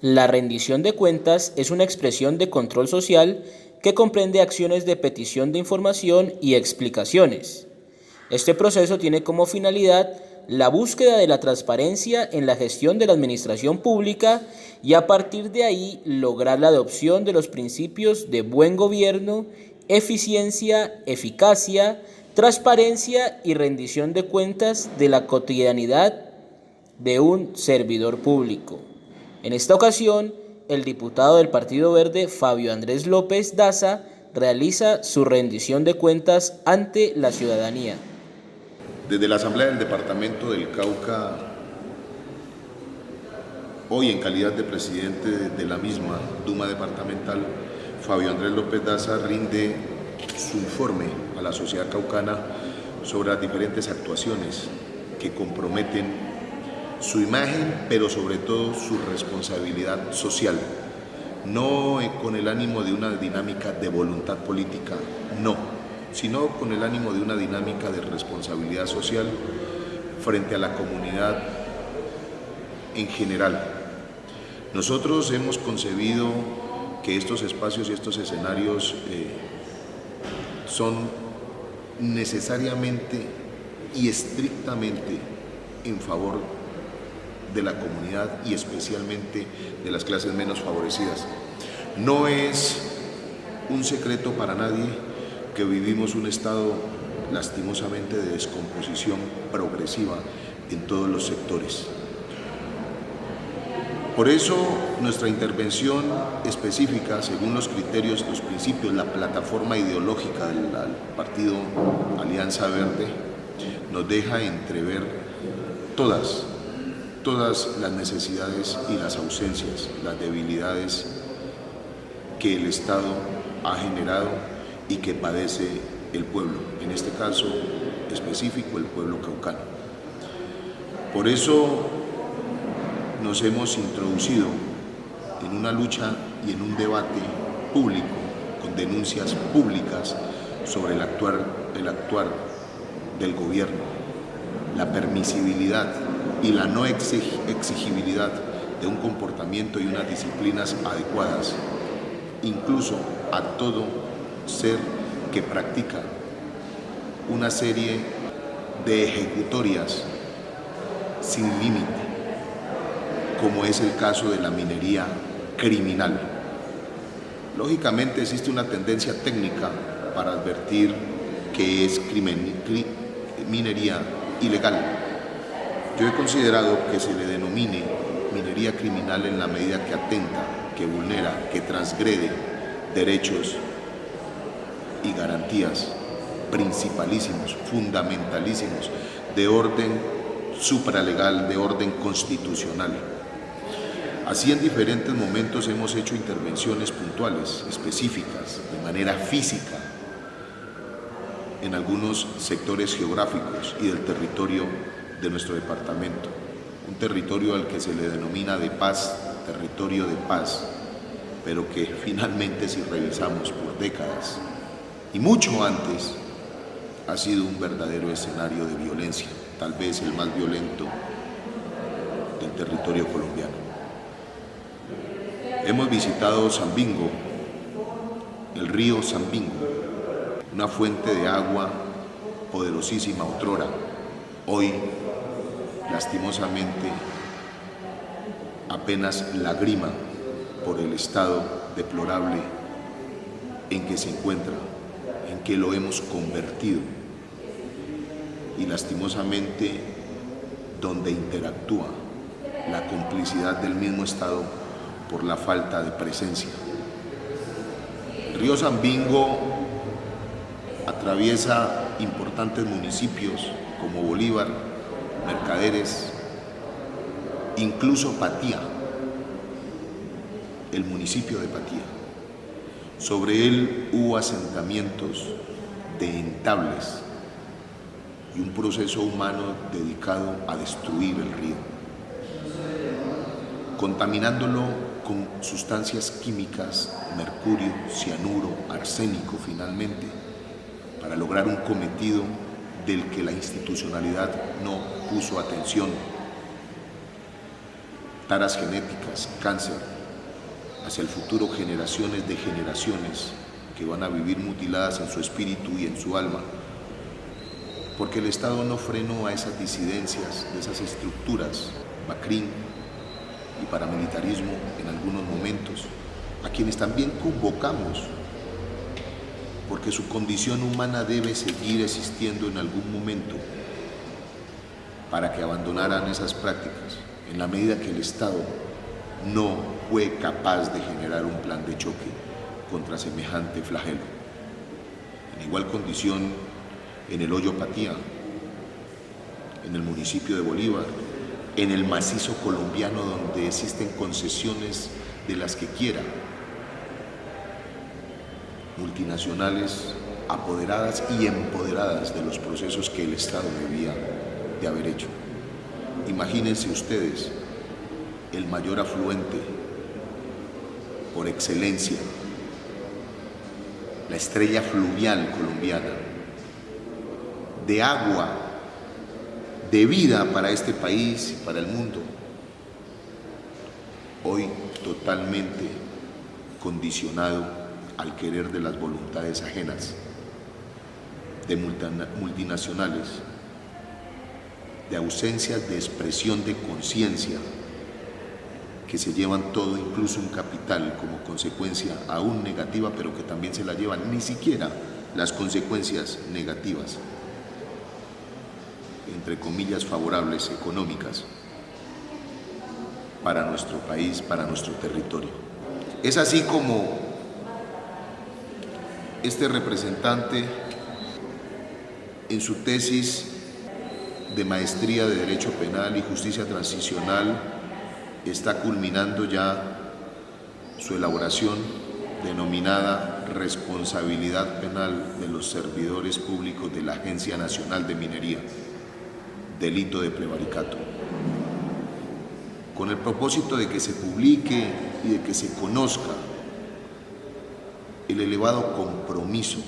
La rendición de cuentas es una expresión de control social que comprende acciones de petición de información y explicaciones. Este proceso tiene como finalidad la búsqueda de la transparencia en la gestión de la administración pública y a partir de ahí lograr la adopción de los principios de buen gobierno, eficiencia, eficacia, transparencia y rendición de cuentas de la cotidianidad de un servidor público. En esta ocasión, el diputado del Partido Verde, Fabio Andrés López Daza, realiza su rendición de cuentas ante la ciudadanía. Desde la Asamblea del Departamento del Cauca, hoy en calidad de presidente de la misma Duma Departamental, Fabio Andrés López Daza rinde su informe a la sociedad caucana sobre las diferentes actuaciones que comprometen su imagen, pero sobre todo su responsabilidad social, no con el ánimo de una dinámica de voluntad política, no, sino con el ánimo de una dinámica de responsabilidad social frente a la comunidad en general. Nosotros hemos concebido que estos espacios y estos escenarios son necesariamente y estrictamente en favor de la comunidad y especialmente de las clases menos favorecidas. No es un secreto para nadie que vivimos un estado lastimosamente de descomposición progresiva en todos los sectores. Por eso nuestra intervención específica, según los criterios, los principios, la plataforma ideológica del partido Alianza Verde, nos deja entrever todas las necesidades y las ausencias, las debilidades que el Estado ha generado y que padece el pueblo, en este caso específico el pueblo caucano. Por eso nos hemos introducido en una lucha y en un debate público, con denuncias públicas sobre el actuar del gobierno, la permisibilidad y la no exigibilidad de un comportamiento y unas disciplinas adecuadas, incluso a todo ser que practica una serie de ejecutorias sin límite, como es el caso de la minería criminal. Lógicamente existe una tendencia técnica para advertir que es minería ilegal. Yo he considerado que se le denomine minería criminal en la medida que atenta, que vulnera, que transgrede derechos y garantías principalísimos, fundamentalísimos, de orden supralegal, de orden constitucional. Así en diferentes momentos hemos hecho intervenciones puntuales, específicas, de manera física, en algunos sectores geográficos y del territorio de nuestro departamento. Un territorio al que se le denomina de paz, territorio de paz, pero que finalmente, si revisamos por décadas y mucho antes, ha sido un verdadero escenario de violencia, tal vez el más violento del territorio colombiano. Hemos visitado Sambingo, el río Sambingo, una fuente de agua poderosísima otrora, hoy lastimosamente apenas lagrima por el estado deplorable en que se encuentra, en que lo hemos convertido y lastimosamente donde interactúa la complicidad del mismo Estado por la falta de presencia. El río Sambingo atraviesa importantes municipios como Bolívar, Mercaderes, incluso Patía, el municipio de Patía. Sobre él hubo asentamientos de entables y un proceso humano dedicado a destruir el río, contaminándolo con sustancias químicas, mercurio, cianuro, arsénico finalmente, para lograr un cometido del que la institucionalidad no puso atención. taras genéticas, cáncer, hacia el futuro generaciones de generaciones que van a vivir mutiladas en su espíritu y en su alma, porque el Estado no frenó a esas disidencias de esas estructuras, Macrin y paramilitarismo en algunos momentos, a quienes también convocamos, porque su condición humana debe seguir existiendo en algún momento, para que abandonaran esas prácticas, en la medida que el Estado no fue capaz de generar un plan de choque contra semejante flagelo. En igual condición, en el Hoyo Patía, en el municipio de Bolívar, en el macizo colombiano donde existen concesiones de las que quiera, multinacionales apoderadas y empoderadas de los procesos que el Estado debía de haber hecho. Imagínense ustedes el mayor afluente por excelencia, la estrella fluvial colombiana, de agua, de vida para este país y para el mundo, hoy totalmente condicionado al querer de las voluntades ajenas, de multinacionales, de ausencias de expresión de conciencia, que se llevan todo, incluso un capital, como consecuencia aún negativa, pero que también se la llevan ni siquiera las consecuencias negativas, entre comillas favorables, económicas, para nuestro país, para nuestro territorio. Es así como este representante, en su tesis de maestría de Derecho Penal y Justicia Transicional, está culminando ya su elaboración denominada Responsabilidad Penal de los Servidores Públicos de la Agencia Nacional de Minería, delito de prevaricato, con el propósito de que se publique y de que se conozca el elevado compromiso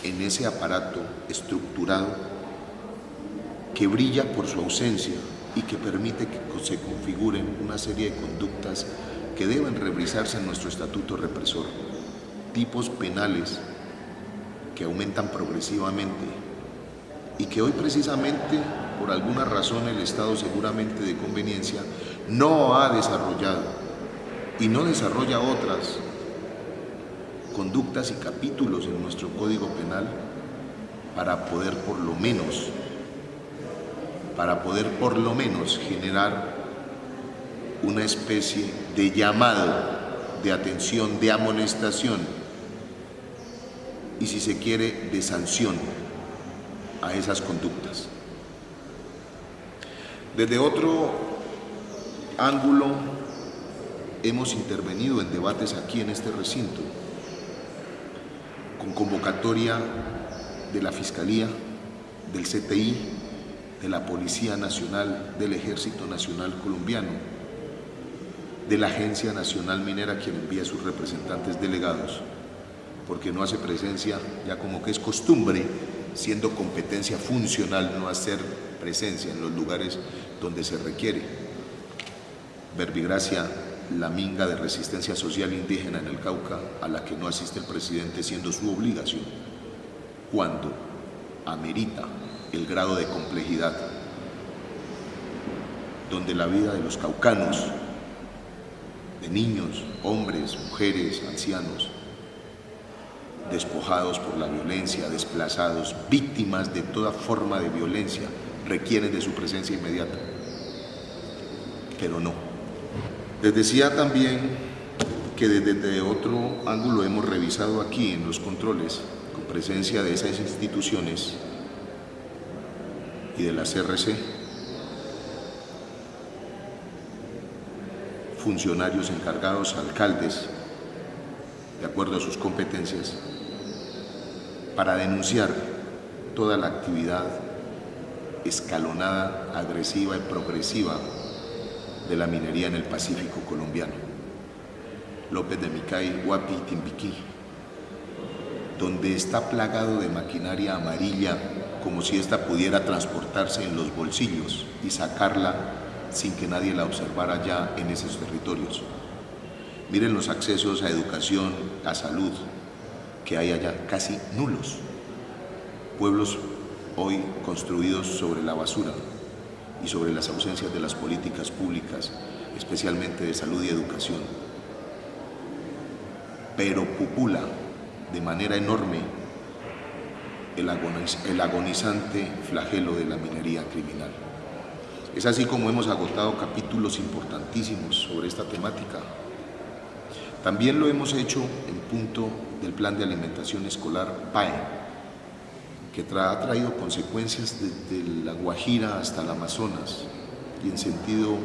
en ese aparato estructurado que brilla por su ausencia y que permite que se configuren una serie de conductas que deben revisarse en nuestro estatuto represor, tipos penales que aumentan progresivamente y que hoy precisamente, por alguna razón, el Estado, seguramente de conveniencia, no ha desarrollado y no desarrolla otras conductas y capítulos en nuestro Código Penal para poder por lo menos generar una especie de llamado de atención, de amonestación y, si se quiere, de sanción a esas conductas. Desde otro ángulo hemos intervenido en debates aquí en este recinto, con convocatoria de la Fiscalía, del CTI, de la Policía Nacional, del Ejército Nacional Colombiano, de la Agencia Nacional Minera, quien envía a sus representantes delegados, porque no hace presencia, ya como que es costumbre, siendo competencia funcional, no hacer presencia en los lugares donde se requiere. Verbigracia, la minga de resistencia social indígena en el Cauca, a la que no asiste el presidente, siendo su obligación, cuando amerita el grado de complejidad, donde la vida de los caucanos, de niños, hombres, mujeres, ancianos, despojados por la violencia, desplazados, víctimas de toda forma de violencia, requieren de su presencia inmediata. Pero no. Les decía también que desde otro ángulo hemos revisado aquí en los controles, con presencia de esas instituciones y de la CRC, funcionarios encargados, alcaldes, de acuerdo a sus competencias, para denunciar toda la actividad escalonada, agresiva y progresiva de la minería en el Pacífico colombiano. López de Micay, Guapi y Timbiquí, donde está plagado de maquinaria amarilla, como si ésta pudiera transportarse en los bolsillos y sacarla sin que nadie la observara ya en esos territorios. Miren los accesos a educación, a salud que hay allá, casi nulos. Pueblos hoy construidos sobre la basura y sobre las ausencias de las políticas públicas, especialmente de salud y educación. Pero pupula de manera enorme el agonizante flagelo de la minería criminal. Es así como hemos agotado capítulos importantísimos sobre esta temática. También lo hemos hecho en punto del Plan de Alimentación Escolar PAE, que ha traído consecuencias desde la Guajira hasta el Amazonas y en sentido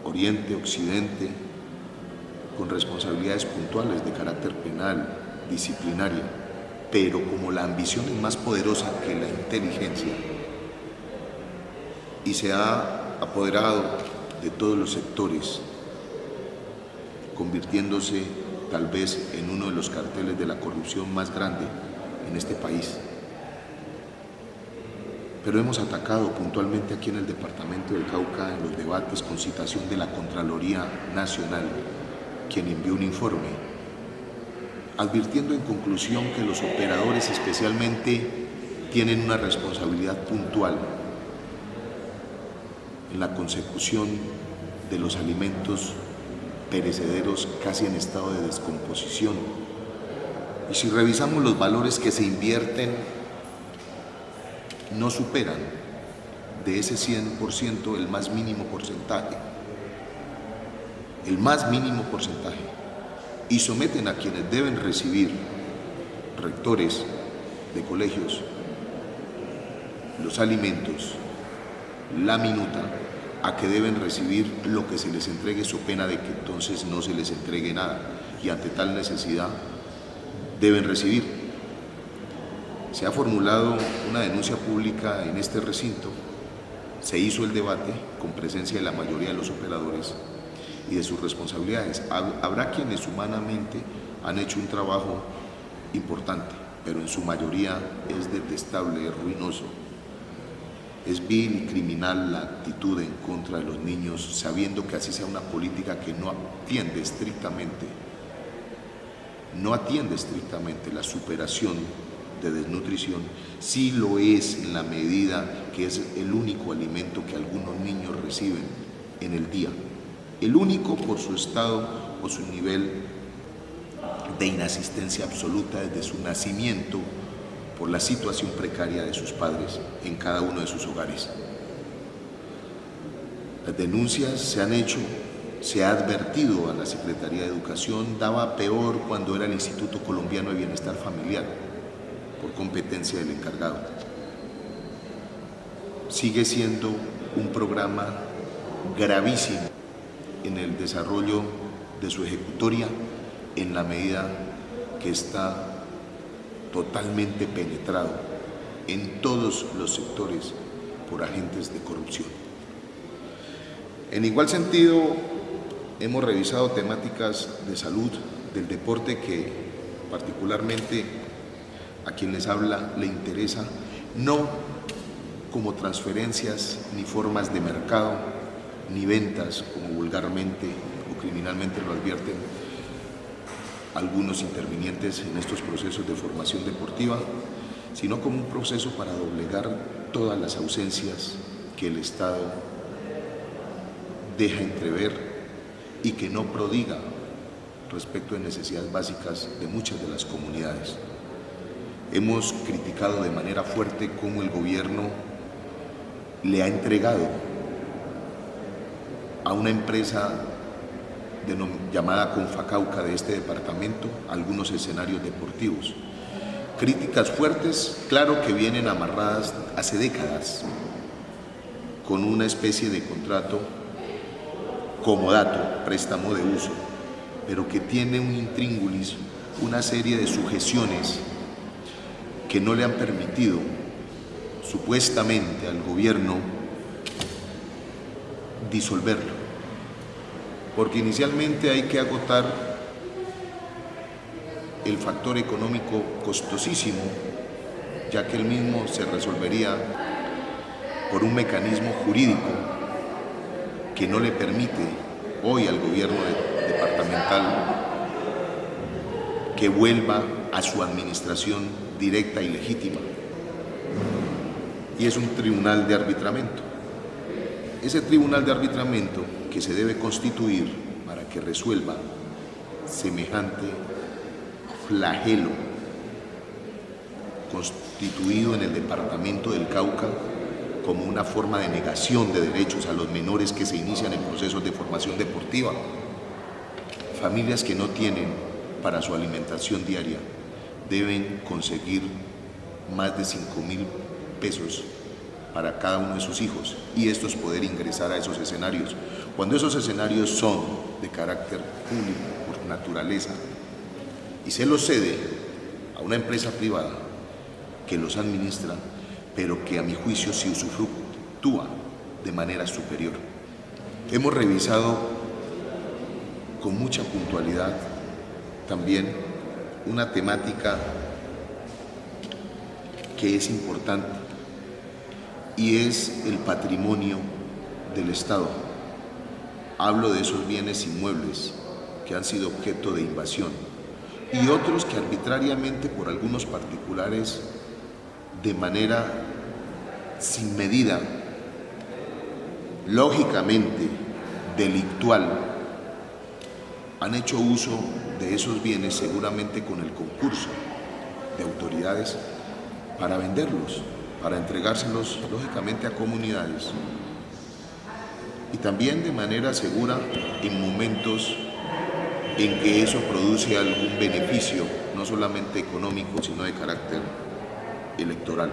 oriente-occidente, con responsabilidades puntuales de carácter penal, disciplinaria, pero como la ambición es más poderosa que la inteligencia y se ha apoderado de todos los sectores, convirtiéndose tal vez en uno de los carteles de la corrupción más grande en este país. Pero hemos atacado puntualmente aquí en el departamento del Cauca en los debates con citación de la Contraloría Nacional, quien envió un informe, advirtiendo en conclusión que los operadores especialmente tienen una responsabilidad puntual en la consecución de los alimentos perecederos casi en estado de descomposición. Y si revisamos los valores que se invierten, no superan de ese 100% el más mínimo porcentaje. El más mínimo porcentaje, y someten a quienes deben recibir, rectores de colegios, los alimentos, la minuta, a que deben recibir lo que se les entregue, so pena de que entonces no se les entregue nada, y ante tal necesidad deben recibir. Se ha formulado una denuncia pública en este recinto, se hizo el debate con presencia de la mayoría de los operadores y de sus responsabilidades. Habrá quienes humanamente han hecho un trabajo importante, pero en su mayoría es detestable, es ruinoso. Es vil y criminal la actitud en contra de los niños, sabiendo que así sea una política que no atiende estrictamente la superación de desnutrición, sí lo es en la medida que es el único alimento que algunos niños reciben en el día. El único por su estado o su nivel de inasistencia absoluta desde su nacimiento por la situación precaria de sus padres en cada uno de sus hogares. Las denuncias se han hecho, se ha advertido a la Secretaría de Educación, daba peor cuando era el Instituto Colombiano de Bienestar Familiar, por competencia del encargado. Sigue siendo un programa gravísimo en el desarrollo de su ejecutoria en la medida que está totalmente penetrado en todos los sectores por agentes de corrupción. En igual sentido, hemos revisado temáticas de salud, del deporte que particularmente a quien les habla le interesa, no como transferencias ni formas de mercado, ni ventas, como vulgarmente o criminalmente lo advierten algunos intervinientes en estos procesos de formación deportiva, sino como un proceso para doblegar todas las ausencias que el Estado deja entrever y que no prodiga respecto de necesidades básicas de muchas de las comunidades. Hemos criticado de manera fuerte cómo el gobierno le ha entregado a una empresa llamada Confacauca de este departamento algunos escenarios deportivos. Críticas fuertes, claro que vienen amarradas hace décadas con una especie de contrato comodato, préstamo de uso, pero que tiene un intríngulis, una serie de sujeciones que no le han permitido supuestamente al gobierno disolverlo, porque inicialmente hay que agotar el factor económico costosísimo, ya que el mismo se resolvería por un mecanismo jurídico que no le permite hoy al gobierno departamental que vuelva a su administración directa y legítima. Y es un tribunal de arbitramiento. Ese tribunal de arbitramiento que se debe constituir para que resuelva semejante flagelo constituido en el departamento del Cauca como una forma de negación de derechos a los menores que se inician en procesos de formación deportiva, familias que no tienen para su alimentación diaria deben conseguir más de 5.000 pesos para cada uno de sus hijos y estos poder ingresar a esos escenarios, cuando esos escenarios son de carácter público por naturaleza y se los cede a una empresa privada que los administra, pero que a mi juicio se usufructúa de manera superior. Hemos revisado con mucha puntualidad también una temática que es importante y es el patrimonio del Estado. Hablo de esos bienes inmuebles que han sido objeto de invasión y otros que arbitrariamente por algunos particulares de manera sin medida, lógicamente delictual, han hecho uso de esos bienes seguramente con el concurso de autoridades para venderlos, para entregárselos lógicamente a comunidades y también de manera segura en momentos en que eso produce algún beneficio, no solamente económico, sino de carácter electoral.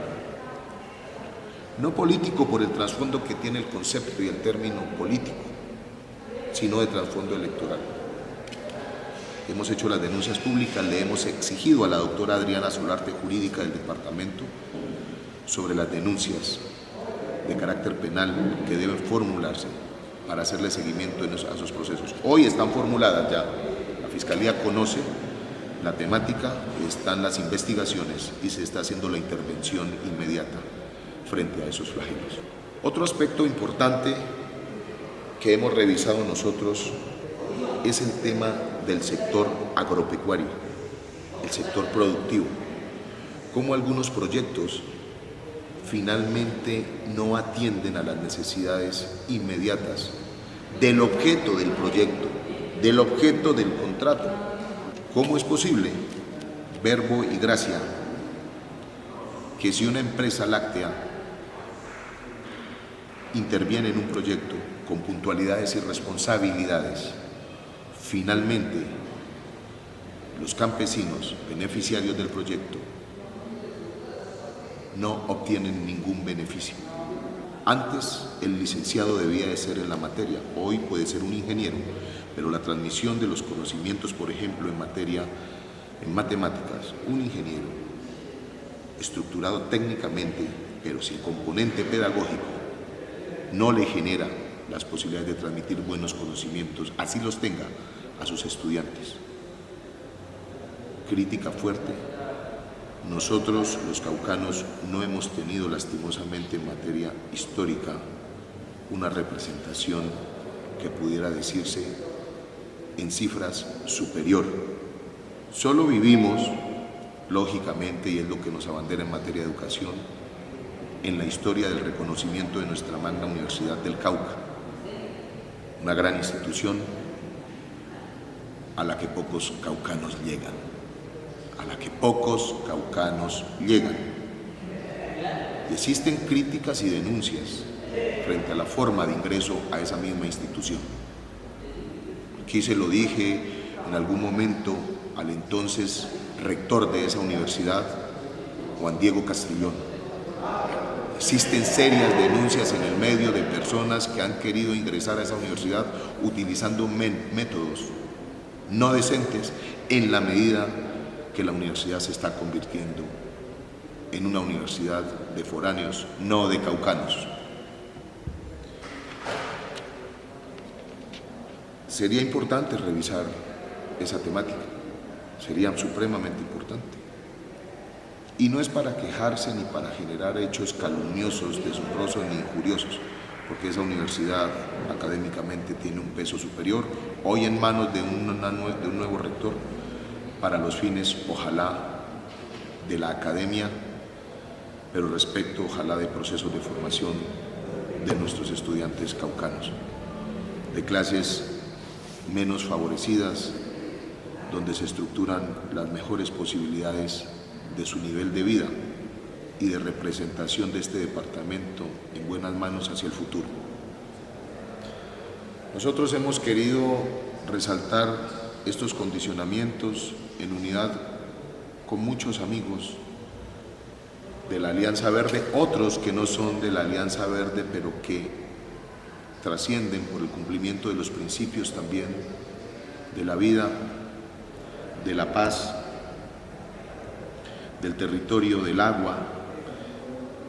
No político por el trasfondo que tiene el concepto y el término político, sino de trasfondo electoral. Hemos hecho las denuncias públicas, le hemos exigido a la doctora Adriana Solarte, jurídica del departamento, sobre las denuncias de carácter penal que deben formularse para hacerle seguimiento a esos procesos. Hoy están formuladas ya, la Fiscalía conoce la temática, están las investigaciones y se está haciendo la intervención inmediata frente a esos flagelos. Otro aspecto importante que hemos revisado nosotros es el tema del sector agropecuario, el sector productivo, cómo algunos proyectos finalmente no atienden a las necesidades inmediatas del objeto del proyecto, del objeto del contrato. ¿Cómo es posible, verbo y gracia, que si una empresa láctea interviene en un proyecto con puntualidades y responsabilidades, finalmente los campesinos beneficiarios del proyecto no obtienen ningún beneficio? Antes el licenciado debía de ser en la materia, hoy puede ser un ingeniero, pero la transmisión de los conocimientos, por ejemplo, en matemáticas, un ingeniero estructurado técnicamente, pero sin componente pedagógico, no le genera las posibilidades de transmitir buenos conocimientos, así los tenga, a sus estudiantes. Crítica fuerte. Nosotros, los caucanos, no hemos tenido lastimosamente en materia histórica una representación que pudiera decirse en cifras superior. Solo vivimos, lógicamente, y es lo que nos abandera en materia de educación, en la historia del reconocimiento de nuestra magna Universidad del Cauca, una gran institución a la que pocos caucanos llegan, Y existen críticas y denuncias frente a la forma de ingreso a esa misma institución. Aquí se lo dije en algún momento al entonces rector de esa universidad, Juan Diego Castrillón. Existen serias denuncias en el medio de personas que han querido ingresar a esa universidad utilizando métodos no decentes en la medida que la universidad se está convirtiendo en una universidad de foráneos, no de caucanos. Sería importante revisar esa temática, sería supremamente importante. Y no es para quejarse ni para generar hechos calumniosos, deshonrosos ni injuriosos, porque esa universidad académicamente tiene un peso superior, hoy en manos de un nuevo rector, para los fines, ojalá, de la academia, pero respecto, ojalá, de procesos de formación de nuestros estudiantes caucanos, de clases menos favorecidas, donde se estructuran las mejores posibilidades de su nivel de vida y de representación de este departamento en buenas manos hacia el futuro. Nosotros hemos querido resaltar estos condicionamientos en unidad con muchos amigos de la Alianza Verde, otros que no son de la Alianza Verde, pero que trascienden por el cumplimiento de los principios también de la vida, de la paz, del territorio, del agua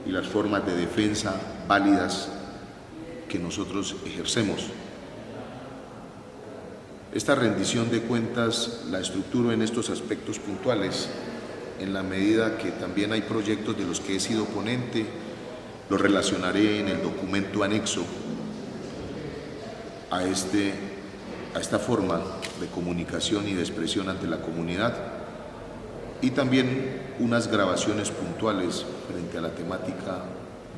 y las formas de defensa válidas que nosotros ejercemos. Esta rendición de cuentas la estructuro en estos aspectos puntuales, en la medida que también hay proyectos de los que he sido ponente, los relacionaré en el documento anexo a esta forma de comunicación y de expresión ante la comunidad, y también unas grabaciones puntuales frente a la temática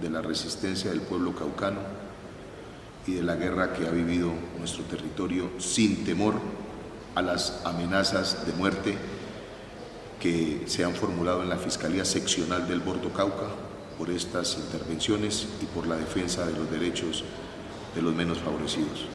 de la resistencia del pueblo caucano y de la guerra que ha vivido nuestro territorio sin temor a las amenazas de muerte que se han formulado en la Fiscalía Seccional del Bordo Cauca por estas intervenciones y por la defensa de los derechos de los menos favorecidos.